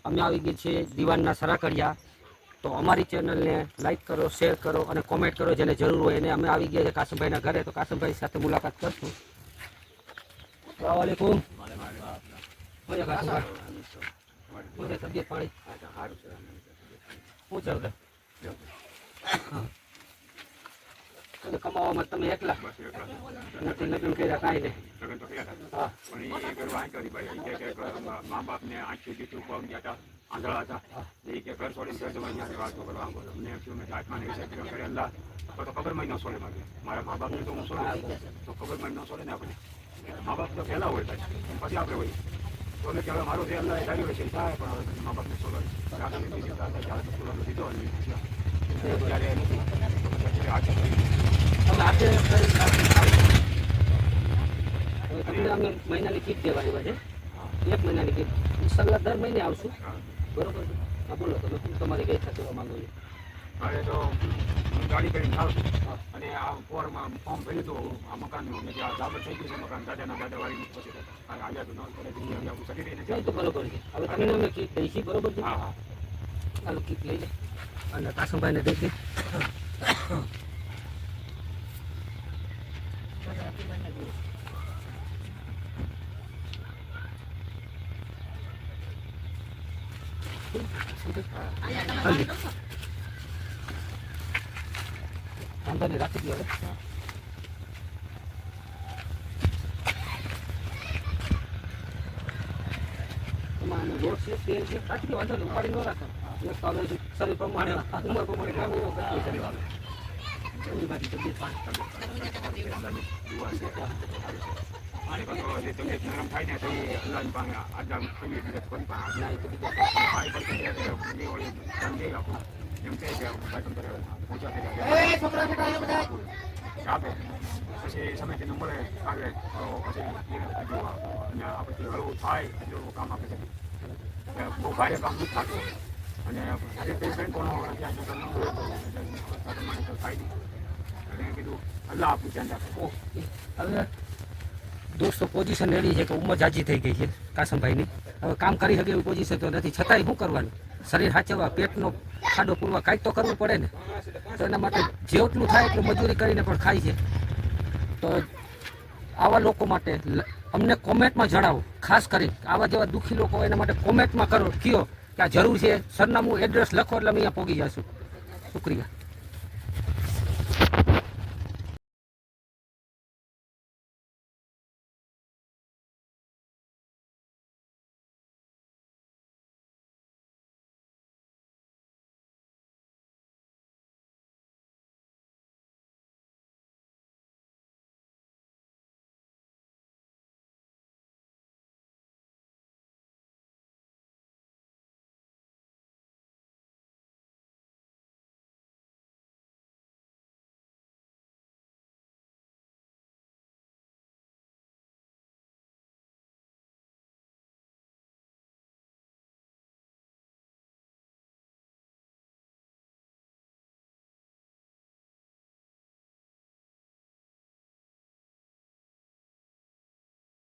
અમે આવી ગઈ છીએ દીવાનના સરાકડિયા. તો અમારી ચેનલને લાઈક કરો, શેર કરો અને કોમેન્ટ કરો, જેને જરૂર હોય એને. અમે આવી ગયા છે કાસમભાઈના ઘરે, તો કાસમભાઈ સાથે મુલાકાત કરશું. अस्सलाम वालेकुम. તબિયત પાણી શું ચાલે? કમાવામાં તમે એકલા નથી લગ્ન કર્યા કાંઈ નહીં? મા બાપ ને આંખી દીધું પગ ગયા આંધળા હતા એ કે ઘર છોડીને વાતો કરવા મેં આત્માને વિશે કરેલા તો ખબર માં ન છોડે મારા મા બાપને તો હું છોડું તો ખબર માં ન છોડે ને આપણે મા બાપ તો પહેલા હોય પછી આપણે હોય તો કે હવે મારો જે અલ્લાહ ડાયો છે થાય પણ મા બાપને છોડે દીધો અમે મહિનાની કીટ દેવા આવ્યા છે. 1 મહિનાની કીટ ઇન્શાલ્લાહ દર મહિને આવશું. બરોબર? હા બોલો, તમે તમારી કઈ થતું માંગો છો? હવે તો ગાડી કરીને આવશું અને આ ફોર્મ ભર્યું હતું આ મકાનનું દાબર થઈ ગયું છે મકાન દાદાના દાદાવાળી પછી આવ્યા તો સડી રહીને તો બરોબર છે. હવે તમને અમે કીટ દઈશી. બરોબર છે? હા હા ચાલો કીટ લઈ લે અને કાસમભાઈને દઈ દે. વાંધો રાખી દો. તમારે રોડ છે તેલ છે રાખી દો. વાંધો નહીં, ઉપાડી ન રાખો. શરીર પ્રમાણે ઉંમર પ્રમાણે તબિયત નરમ થાય ને તો અલ્લાહ પાસે આદમ કોઈ કોઈ એમ કહે કે આપે પછી સમય નંબર આવે તો પછી આપણે હળવું થાય એટલું કામ આપે છે. બહુ ભારે કામ નથી થતું અને આજે પેશન્ટ પણ થાય નહીં અને કીધું અલ્લાહ આપણું ધ્યાન રાખે. હવે દોસ્તો પોઝિશન રેડી છે કે ઉંમર જાજી થઈ ગઈ છે કાસમભાઈની. હવે કામ કરી શકે એવી પોઝિશન તો નથી, છતાંય શું કરવાનું? શરીર સાચવવા, પેટનો ખાડો પૂરવા કાંઈક તો કરવું પડે ને. તો એના માટે જેટલું થાય એટલું મજૂરી કરીને પણ ખાય છે. તો આવા લોકો માટે અમને કોમેન્ટમાં જણાવો, ખાસ કરી આવા જેવા દુઃખી લોકો એના માટે કોમેન્ટમાં કરો, કયો કે આ જરૂર છે, સરનામું એડ્રેસ લખો એટલે અમે અહીંયા પહોંચી જશું. શુક્રિયા.